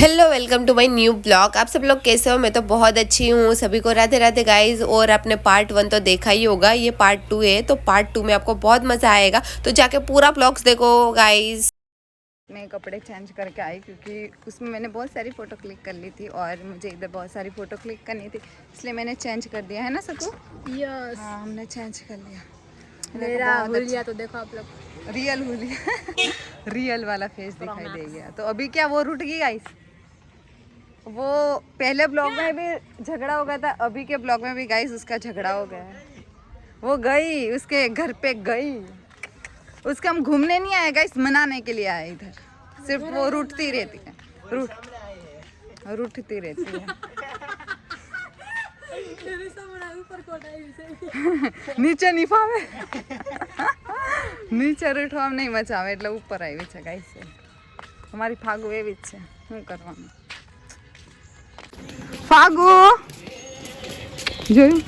Hello welcome to my new blog. आप सब लोग कैसे हो? मैं तो बहुत अच्छी हूँ। सभी को राधे राधे गाइज। और आपने पार्ट 1 तो देखा ही होगा, ये पार्ट 2 है, तो पार्ट 2 में आपको बहुत मज़ा आएगा, तो जाके पूरा ब्लॉग्स देखो गाइज। मैं कपड़े चेंज करके आई क्योंकि उसमें मैंने बहुत सारी फ़ोटो क्लिक कर ली थी और मुझे इधर बहुत सारी फ़ोटो क्लिक करनी थी, इसलिए मैंने चेंज कर दिया है ना सकू। यस, हाँ, हमने चेंज कर लिया। मेरा हुलिया तो देखो आप लोग, रियल हुलिया रियल वाला फेस दिखाई दे गया। तो अभी क्या वो रुट गई गाइस? वो पहले ब्लॉग में भी झगड़ा हो गया था, अभी के ब्लॉग में भी गाइस उसका झगड़ा हो गया है। वो गई उसके घर पे गई, उसके हम घूमने नहीं आए गाइस, मनाने के लिए आए इधर। सिर्फ वो रूठती रहती है, रूठती रहती है। નીચે નહીં ફાવે, નીચે રૂઠવા નહીં મચાવે એટલે ઉપર આવી છે ગાઈસ। અમારી ફાગુ એવી જ છે, શું કરવાનું। ફાગુ જોયું?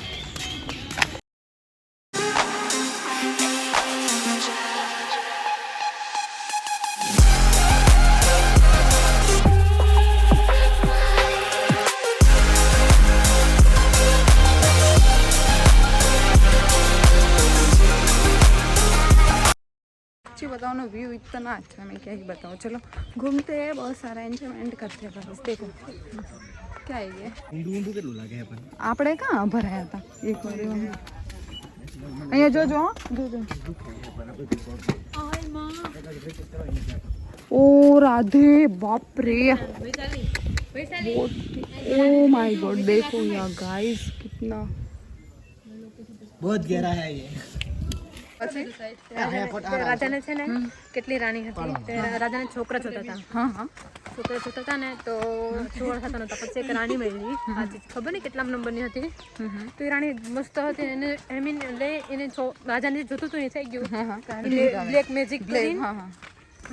बताओ ना, व्यू इतना अच्छा, मैं क्या ही बताऊँ। चलो घूमते हैं, बहुत सारा एंजॉयमेंट करते हैं। बस देखो क्या है ये, આપણે કાં ભરાયા હતા એક વાર અહીંયા જોજો જોજો। ओ राधे बाप रे, ओ माय गॉड, देखो यार गाइस कितना बहुत गहरा है ये। રાજાને છે ને કેટલી રાણી હતી, રાજાને છોકરા જોતા હતા। हाँ हाँ છોકરા જોતા હતા ને તો છોકરા થતા નતા, પછી એક રાણી મળી, આજે ખબર નહીં કેટલા નંબરની હતી, તો એ રાણી મસ્ત હતી। એને આઈ મીન એટલે એને રાજાને જોતું હતું એ થઈ ગયું, બ્લેક મેજિક કરીને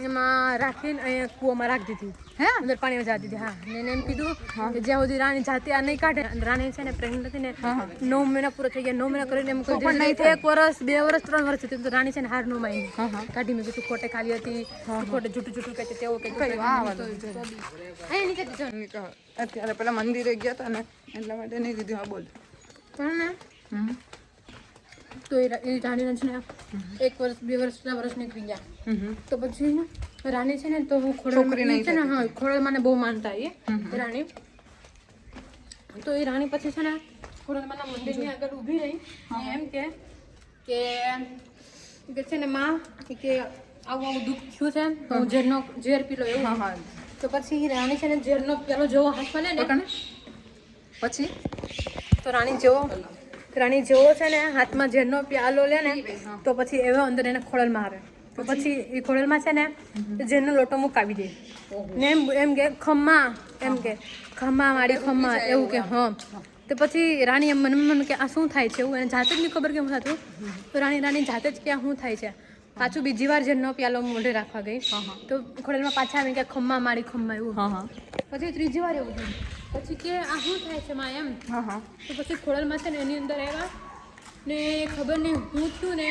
એમાં રાખીને અહીંયા કૂવામાં રાખી દીધી, અંદર પાણીમાં જવા દીધી। હા, ને એને એમ કીધું કે જ્યાં સુધી રાણી જાતે આ નહીં કાઢે, રાણી છે ને પ્રેગ્નન્ટ હતી ને 9 મહિના પૂરા થઈ ગયા, 9 મહિના કરીને એમ કહી દીધું 1 વર્ષ 2 વર્ષ 3 વર્ષ હતી, તો રાણી છે ને હાર નો માની કાઢી મેં કીધું ખોટે ખાલી હતી, ખોટે જૂઠું જૂઠું કહેતી તેવું કહેતી। અત્યારે પેલા મંદિરે ગયા હતા ને એટલા માટે નહીં કીધું। હા બોલ। પણ ને તો એ રાણીને છે ને 1 વર્ષ 2 વર્ષ 3 વર્ષ નીકળી ગયા, તો પછી રાણી છે ને તો ખોડલમાં છે ને, હા ખોડલમાં બહુ માનતા એ રાણી, તો એ રાણી પછી છે ને ખોડલમાંના મંદિરની આગળ ઊભી રહી, એમ કે છે ને માં કે આવું આવું દુઃખ થયું છે, હું ઝેર પી લો એવું। તો પછી રાણી છે ને ઝેરનો પેલો જેવો હાથમાં લે ને, પછી તો રાણી જેવો છે ને હાથમાં ઝેરનો પ્યાલો લે ને, તો પછી એવો અંદર એને ખોડલમાં આવે, તો પછી એ ખોડલમાં છે ને ઝેરનો લોટો મુકાવી દે ને એમ કે ખમ્મા, એમ કે ખમ્મા મારી ખમ્મા, એવું કે હા। તો પછી રાણી એમ મનમાં કે આ શું થાય છે, એવું એને જાતે જ નહીં ખબર કેમ થતું, તો રાણી જાતે જ કે આ શું થાય છે। પાછું બીજી વાર ઝેરનો પ્યાલો મોઢે રાખવા ગઈ, તો ખોડલમાં પાછા આવી કે ખમ્મા મારી ખમ્મા, એવું। પછી ત્રીજી વાર એવું થયું, પછી કે આ શું થાય છે માં એમ, તો પછી ખોડલમાં છે ને એની અંદર આવ્યા ને ખબર નહીં શું થયું ને,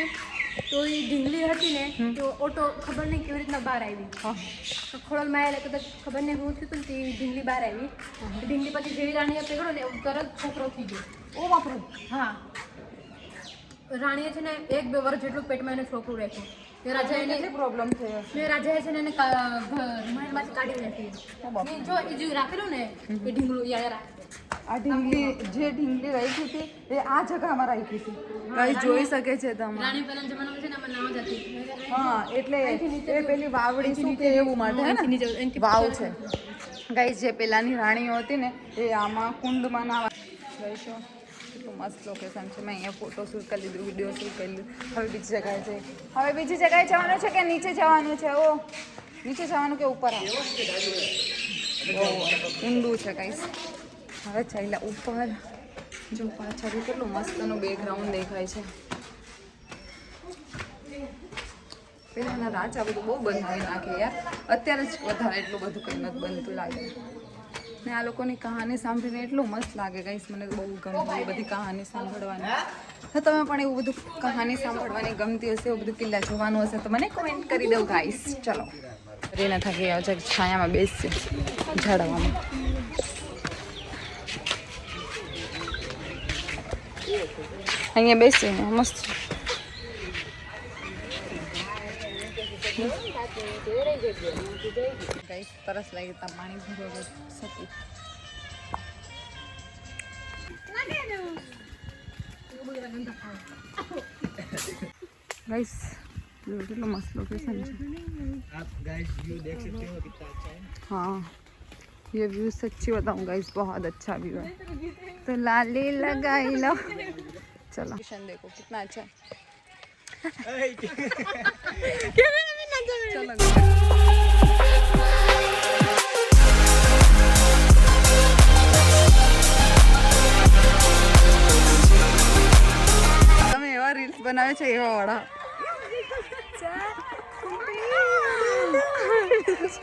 તો એ ઢીંગલી હતી ને તો ઓટો ખબર નહીં કેવી રીતના બહાર આવી, તો ખોડલમાં આવેલા કદાચ ખબર નહીં શું થયું ને તે ઢીંગલી બહાર આવી। ઢીંગલી પછી જેવી રાણીએ પકડ્યો ને તરત છોકરો થઈ ગયો। ઓ બાપરે, હા રાણીએ છે ને 1-2 વર્ષ જેટલું પેટમાં એને છોકરું રાખ્યું, રાજાએ એને પ્રોબ્લેમ થયો, રાજાએ છે ને એને મહેલમાંથી કાઢી નાખી। જો એ જે રાખેલું ને એ ઢીંગલું યાદ રાખે, આ ઢીંગલી જે ઢીંગલી રાખી હતી એ આ જગ્યામાં રાખી હતી, કઈ જોઈ શકે છે તમે। રાણી પહેલા જમાનામાં છે ને આમાં નામ જ હતી, હા એટલે એ પેલી વાવડી શું કે એવું માટે હે ને વાવ છે ગાઈસ। જે પેલાની રાણીઓ હતી ને એ આમાં કુંડમાં નાવા ગઈ। કેટલું મસ્ત લોકેશન છે। મેં અહીંયા ફોટો શૂટ કરી લીધું, વિડીયો શૂટ કરી લીધું। હવે બીજી જગ્યાએ છે, હવે બીજી જગ્યાએ જવાનું છે કે નીચે જવાનું છે? ઓ નીચે જવાનું કે ઉપર ઊંડું છે ગાઈસ। હવે ચાલ્યા ઉપર, જો પાછળ કેટલું મસ્તનું બેકગ્રાઉન્ડ દેખાય છે। પેલાના રાજા બધું બહુ બનાવી નાખે યાર, અત્યારે જ વધારે એટલું બધું કંઈ નથી બનતું લાગે ને। આ લોકોની કહાની સાંભળીને એટલું મસ્ત લાગે ગાઈસ, મને બહુ ગમે એ બધી કહાની સાંભળવાની। તો તમે પણ એવું બધું કહાની સાંભળવાની ગમતી હશે, એવું બધું કિલ્લા જોવાનું હશે તો મને કોમેન્ટ કરી દો ગાઈસ। ચલો રીને થાકી ગયા છે, છાયામાં બેસશે ઝાડવામાં. અહીંયા બેસીને મસ્ત તરસ લાગી તા પાણી ભરો સતી. गाइस कितना मस्त लोकेशन है. आप गाइस व्यू देख सकते हो कितना अच्छा है. हाँ ये व्यू सच्ची बताऊँ गाइस बहुत अच्छा व्यू है. तो लाली लगाई लो. चलो लोकेशन देखो कितना अच्छा है. चलो તમે એવા રીલ્સ બનાવે છે એવા વાળા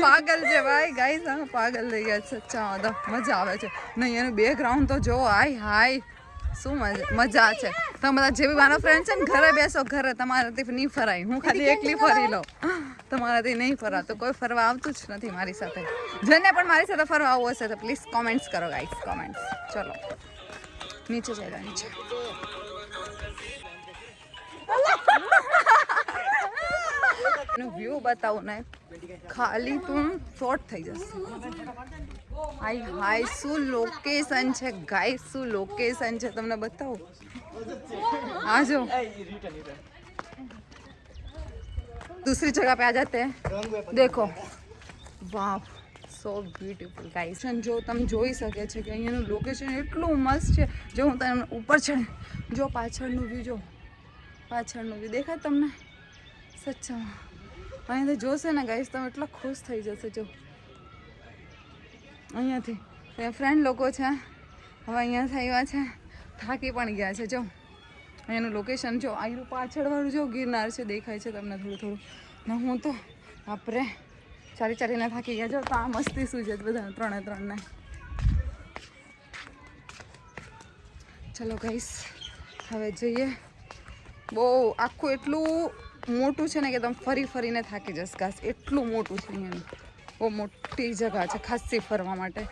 પાગલ છે ભાઈ. ગાઈસ અમે પાગલ થઈ ગયા છે સચ્ચા. મજા આવે છે નહીં એનું બેકગ્રાઉન્ડ તો જો. હાય હાય શું મજા છે. તમે બધા જે બી મારા ફ્રેન્ડ છે ને ઘરે બેસો, ઘરે તમારાથી નહીં ફરાય. હું ખાલી એકલી ફરી લઉં, તમારાથી નહીં ફરા. તો કોઈ ફરવા આવતું જ નથી મારી સાથે. જેને પણ મારી સાથે ફરવા આવવું હશે તો પ્લીઝ કોમેન્ટ્સ કરો ગાઈસ, કોમેન્ટ્સ. ચલો નીચે જઈ નીચે. વ્યૂ બતાવું ને ખાલી તું શોર્ટ થઈ જશે. હાય હાય શું લોકેશન છે ગાઈસ, શું લોકેશન છે તમને બતાવું. आ जाओ दूसरी जगह पे आ जाते हैं. देखो वाह સો બ્યુટીફુલ ગાઈસ. જો તમે જોઈ શકે છે કે અહીંયાનું લોકેશન એટલું મસ્ત છે. જો હું તમને ઉપર ચડે, જો પાછળનું વ્યૂ, જો પાછળનું વ્યૂ દેખાય તમને સચ્ચામાં. અહીંયાથી જોશે ને ગાઈસ તમે એટલા ખુશ થઈ જશે. જો અહીંયાથી ફ્રેન્ડ લોકો છે હવે અહીંયા આવ્યા છે, થાકી પણ ગયા છે. જો અહીંયાનું લોકેશન જો, આયરું પાછળવાળું જો ગિરનાર છે દેખાય છે તમને થોડું થોડું. ને હું તો બાપરે ચાલીને થાકી ગયા. જો તો આ મસ્તી શું છે બધા ત્રણે. ચલો ગાઈસ હવે જઈએ. બહુ આખું એટલું મોટું છે ને કે તમે ફરીને થાકી જશ ગાઈસ. એટલું મોટું છે અહીંયાનું. બહુ મોટી જગા છે ખાસી ફરવા માટે.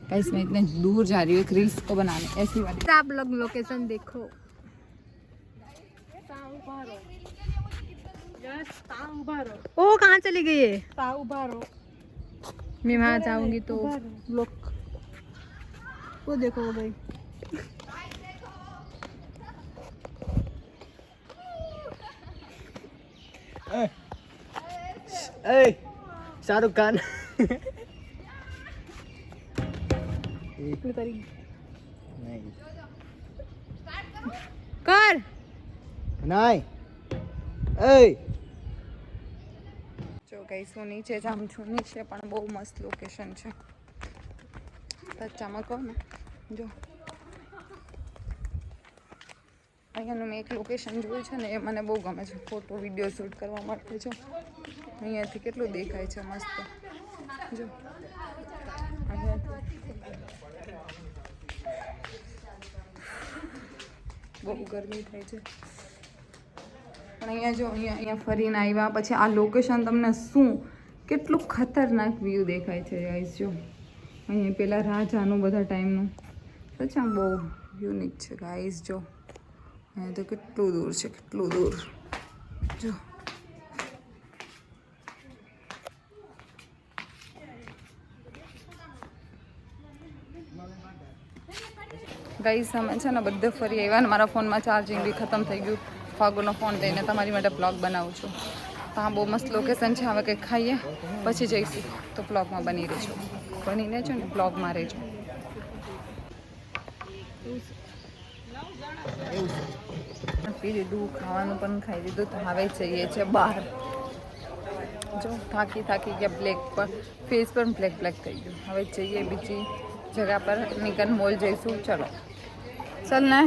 गाइस मैं इतने दूर जा रही हूँ एक रील्स को बनाने ऐसी वाली. आप लोग लोकेशन देखो. ओ कहाँ चली गई है? मैं वहाँ जाऊंगी तो लोग वो देखो वो गई. शाहरुख खान नहीं कर नहीं. જો ગાઈસ હું નીચે જાઉં છું. નીચે પણ બહુ મસ્ત લોકેશન છે સચ્ચામાં કહું ને. જો અહીંયાનું મેં એક લોકેશન જોયું છે ને એ મને બહુ ગમે છે ફોટો વિડીયો શૂટ કરવા માટે. જો અહીંયાથી કેટલું દેખાય છે મસ્ત. જો બહુ ગરમી થાય છે પણ અહીંયા જો અહીંયા ફરીને આવ્યા પછી આ લોકેશન તમને શું કેટલું ખતરનાક વ્યૂ દેખાય છે ગાઈસ. જો અહીંયા પેલા રાજાનું બધા ટાઈમનું સચ્ચા બહુ યુનિક છે ગાઈસ. જો અહીંયા તો કેટલું દૂર છે, કેટલું દૂર. જો ગાઈસ અમે છે ને બધે ફરી આવ્યા ને મારા ફોનમાં ચાર્જિંગ બી ખતમ થઈ ગયું. ફાગુનો ફોન લઈને તમારી માટે બ્લોગ બનાવું છું. ત્યાં બહુ મસ્ત લોકેશન છે. હવે કંઈક ખાઈએ પછી જઈશું. તો બ્લોગમાં બની રહેજો, બનીને છો ને બ્લોગમાં રહેજો. પી લીધું, ખાવાનું પણ ખાઈ લીધું. તો હવે જઈએ છીએ બહાર. જો થાકી ગયા, બ્લેક પર ફેસ પણ બ્લેક થઈ ગયું. હવે જઈએ બીજી જગ્યા પર, નિકન મોલ જઈશું. ચલો ચાલ ને.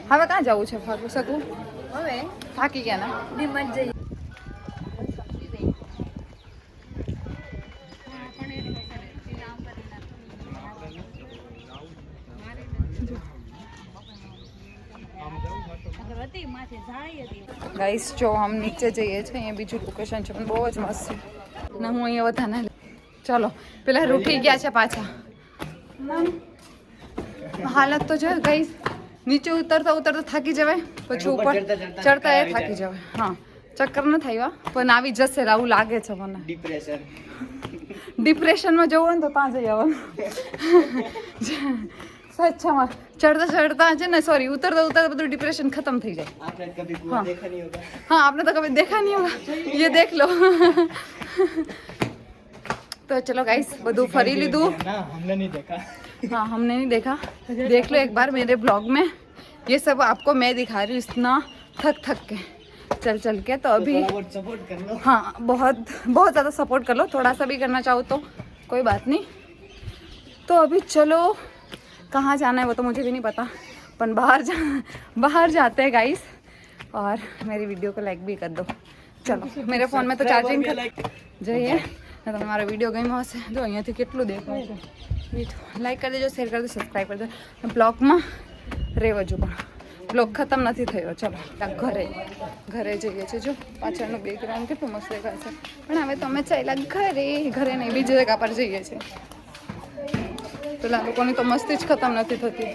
હવે ક્યાં જવું છે ફરવું શકું? હવે થાકી ગયા ને, ડીમાર્ટ જઈએ. ગાઈસ જો હમ નીચે જઈએ છીએ. અહીંયા બીજું લોકેશન છે પણ બહુ જ મસ્ત છે ને. હું અહીંયા વધારે ચલો પેલા રૂઠી ગયા છે પાછા. હાલત તો જો ગાઈસ, નીચે ઉતરતા થાકી જવાય, પછી ઉપર ચડતા એ થાકી જવાય. હા ચક્કર ન થયા પણ આવી જશે આવું લાગે છે મને. ડિપ્રેશનમાં જવું હોય ને તો ત્યાં જઈ આવવાનું. સચ્ચામાં ચડતા છે ને, સોરી ઉતરતા બધું ડિપ્રેશન ખતમ થઈ જાય. हाँ आपने तो कभी देखा नहीं होगा, ये देख लो. तो चलो गाइस બધું ફરી લીધું. हमने नहीं देखा. हाँ हमने नहीं देखा, देख लो एक बार मेरे ब्लॉग में. ये सब आपको मैं दिखा रही हूँ इतना थक के चल के. तो अभी सपोर्ट कर लो. हाँ बहुत ज़्यादा सपोर्ट कर लो. थोड़ा सा भी करना चाहो तो कोई बात नहीं. तो अभी चलो, कहाँ जाना है वो तो मुझे भी नहीं पता, पर बाहर जाते हैं गाइस. और मेरी वीडियो को लाइक भी कर दो. चलो मेरे फ़ोन में तो चार्जिंग જઈએ. તમારો વિડીયો ગમ્યો હશે જો અહીંયાથી કેટલું દેખાય છે. લાઈક કરી દેજો, શેર કરી દેજો, સબસ્ક્રાઈબ કરી દેજો. બ્લોગમાં રહેજો, પણ બ્લોગ ખતમ નથી થયો. ચલો ઘરે જઈએ છીએ. જો પાછળનું બેકગ્રાઉન્ડ કેટલું મસ્ત દેખાય છે. પણ હવે તમે ચાલ્યા ઘરે નહીં, બીજી જગ્યા પર જઈએ છીએ. પેલા લોકોની તો મસ્તી જ ખતમ નથી થતી.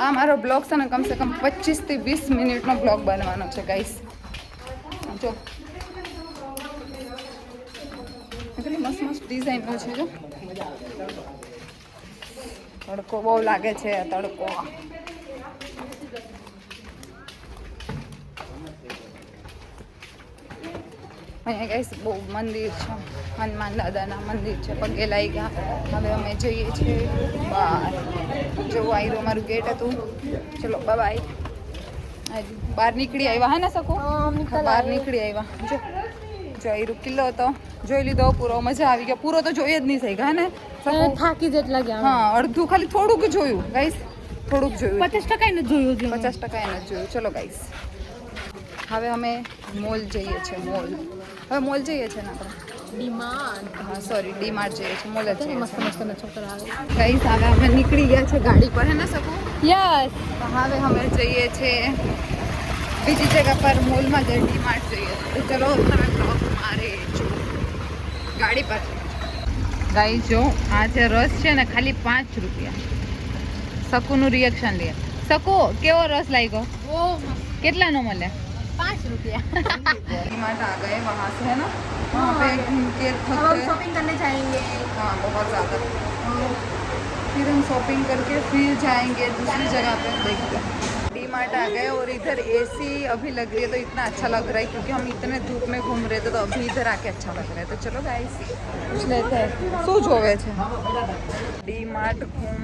આ મારો બ્લોગ છે ને કમસે કમ 25 થી 20 મિનિટનો બ્લોગ બનવાનો છે ગાઈસ. જો કેટલી મસ્ત ડિઝાઇનનો છે. જો તડકો બહુ લાગે છે, તડકો. અહીંયા ગાઈસ બહુ મંદિર છે, હનુમાન દાદાના મંદિર છે. પગે લાગી ગયા. હવે અમે જઈએ છીએ બહાર. જો આયરો મારું ગેટ હતું. ચલો બાય. બહાર નીકળી આવ્યા. હે ને શકો બહાર નીકળી આવ્યા. જો આયરો કિલ્લો હતો, જોઈ લીધો પૂરો. મજા આવી ગયો. પૂરો તો જોઈએ જ નહીં થઈ ગયા ને, થાકી જેટલા ગયા. હા અડધું ખાલી થોડુંક જોયું ગાઈસ, થોડુંક જોયું. 50% એને જોયું. 50% એને જોયું. ચલો ગાઈસ હવે અમે મોલ જઈએ છીએ. હવે મોલ જઈએ છીએ ને આપણે ડીમાર્ટ. હા સોરી ડીમાર્ટ જઈએ છીએ, મોલ જ જઈએ. મસ્ત છોકરા આવે ગાઈસ. હવે અમે નીકળી ગયા છે ગાડી પર. હે ને શકું? યસ. હવે અમે જઈએ છીએ બીજી જગ્યા પર, મોલમાં જઈએ, ડીમાર્ટ જઈએ. તો ચલો તમે બ્લોગમાં રહેજો ગાડી પર. ગાઈસ જો આ જે રસ છે ને ખાલી 5 રૂપિયા. શકુનું રિએક્શન લે. શકુ કેવો રસ લાગ્યો? કેટલાનો મળે? 5 रुपया. डीमार्ट आ गए वहाँ से, है ना? वहाँ पे घूम के थक गए. शॉपिंग करने जाएंगे. हाँ बहुत ज़्यादा. फिर हम शॉपिंग करके फिर जाएंगे दूसरी जगह पे. देखते हैं डीमार्ट आ गए और इधर एसी अभी लग रही है तो इतना अच्छा लग रहा है क्योंकि हम इतने धूप में घूम रहे थे तो अभी इधर आके अच्छा लग रहा है. तो चलो गाइस पूछ लेते हैं શું જોવે છે. डीमार्ट घूम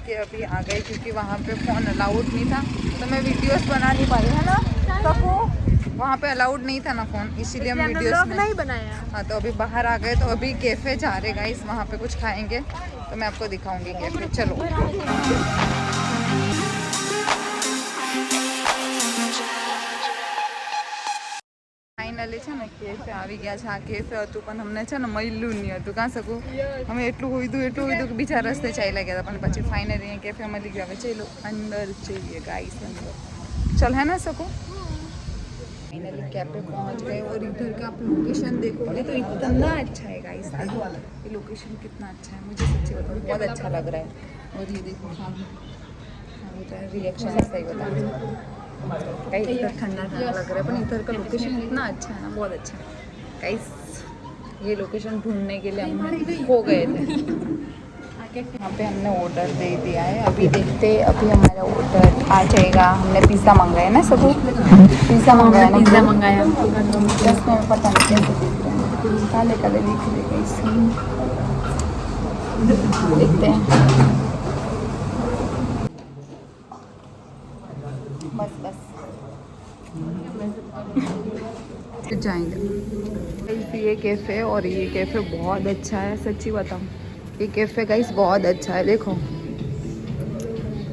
के अभी आ गए क्योंकि वहाँ पे फ़ोन अलाउड नहीं था तो मैं वीडियोस बना नहीं पा रही. है ना सबको? वहाँ पे अलाउड नहीं था ना फ़ोन, इसीलिए हम वीडियोस नहीं बनाया. हाँ तो अभी बाहर आ गए. तो अभी कैफ़े जा रहे गाइस, वहाँ पे कुछ खाएंगे तो मैं आपको दिखाऊंगी कैफ़े. चलो ફાઇનલી છે ને કેફે આવી ગયા છે. આ કેફે હતું પણ અમને છે ને મળ્યું નહીં હતું. કાં શકું અમે એટલું હોઈતું કે બીજા રસ્તે ચાલ્યા ગયા હતા પણ પછી ફાઇનલી અહીંયા કેફે મળી ગયો. હવે ચલો અંદર જઈએ गाइस अंदर. चल है ना सकूं? फाइनली कैफे पहुंच गए और इधर का आप लोकेशन देखोगे तो इतना अच्छा है गाइस. देखो ये लोकेशन कितना अच्छा है, मुझे सच्ची बताऊं बहुत अच्छा लग रहा है. और ये देखो सामने रिएक्शन सही बता गाइस. इधर ठंडा लग रहा है पर इधर का लोकेशन इतना अच्छा है ना, बहुत अच्छा है गाइस. ये लोकेशन ढूंढने के लिए हम खो गए थे. यहाँ पे हमने ऑर्डर दे दिया है, अभी देखते हैं, अभी हमारा ऑर्डर आ जाएगा। हमने पिज़्ज़ा मंगाया ना सब, पिज़्ज़ा मंगाया ना, पिज़्ज़ा मंगाया। दस में पता नहीं कैसे दिख रहे हैं, काले काले दिख रहे हैं। देखते हैं, बस बस जाएंगे। ये कैफ़े, और ये कैफ़े बहुत अच्छा है, सच्ची बताऊँ ये कैफ़े गाइस बहुत अच्छा है। देखो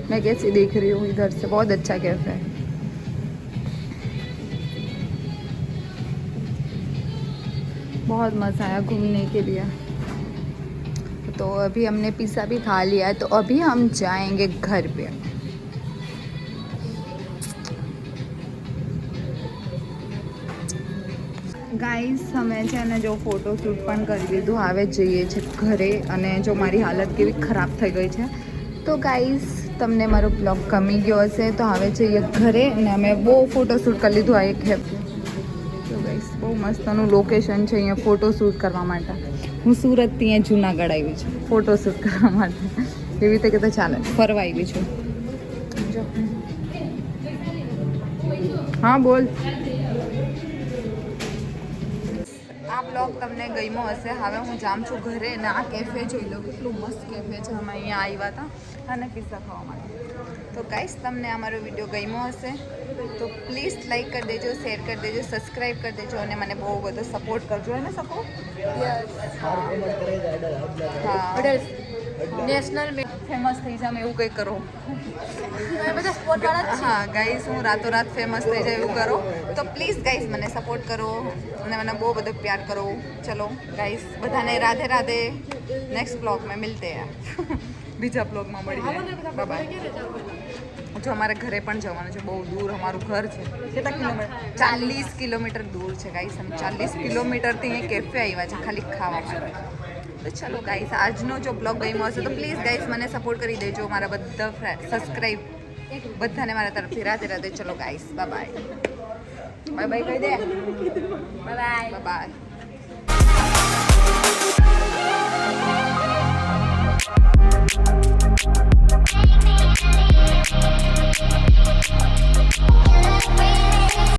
मैं कैसे देख रही हूँ इधर से, बहुत अच्छा कैफ़े है। बहुत मज़ा आया घूमने के लिए। तो अभी हमने पिज़्ज़ा भी खा लिया है, तो अभी हम जाएंगे घर पे। ગાઈસ અમે છે ને જો ફોટોશૂટ પણ કરી લીધું, હવે જઈએ છે ઘરે, અને જો મારી હાલત કેવી ખરાબ થઈ ગઈ છે, તો ગાઈસ તમને મારો બ્લોગ ગમી ગયો હશે તો હવે જઈએ ઘરે, અને અમે બહુ ફોટોશૂટ કરી લીધું. આ એક હેપી તો ગાઈસ બહુ મસ્તનું લોકેશન છે અહીંયા ફોટોશૂટ કરવા માટે. હું સુરતથી અહીંયા જુનાગઢ આવી છું ફોટોશૂટ કરવા માટે, એવી રીતે કે તો ચાલે ફરવા આવી છું. જો હા બોલ. આ બ્લોગ તમને ગમ્યો હશે. હવે હું જામ છું ઘરે, અને આ કેફે જોઈ લો કેટલું મસ્ત કેફે છે. અમે અહીંયા આવ્યા હતા અને પિઝા ખાવા માટે. તો ગાઈસ તમને આ મારો વિડીયો ગમ્યો હશે તો પ્લીઝ લાઈક કરી દેજો, શેર કરી દેજો, સબસ્ક્રાઈબ કરી દેજો, અને મને બહુ બધો સપોર્ટ કરજો. એને સપોર્ટ હા નેશનલ ફેમસ થઈ જામ એવું કંઈ કરો. બધા સ્પોટવાળા હા ગાઈસ હું રાતોરાત ફેમસ થઈ જાય એવું કરો. તો પ્લીઝ ગાઈસ મને સપોર્ટ કરો અને મને બહુ બધો પ્યાર કરો. ચલો ગાઈસ બધાને રાધે રાધે. નેક્સ્ટ બ્લોગ में मिलते हैं. બીજા બ્લોગમાં મળીએ. Bye bye. જો અમારે ઘરે પણ જવાનું છે, બહુ દૂર અમારું ઘર છે. કેટલા કિલોમીટર? 40 કિલોમીટર દૂર છે ગાઈસ. અમે 40 કિલોમીટરથી અહીંયા કેફે આવ્યા છે ખાલી ખાવા માટે. તો ચલો ગાઈસ આજનો જો બ્લોગ ગમ્યો હશે તો પ્લીઝ ગાઈસ મને સપોર્ટ કરી દેજો. મારા બધા સબસ્ક્રાઈબ બધાને મારા તરફથી રાધે રાધે. ચલો guys bye bye. Bye bye કહી દે. Bye bye. Bye by.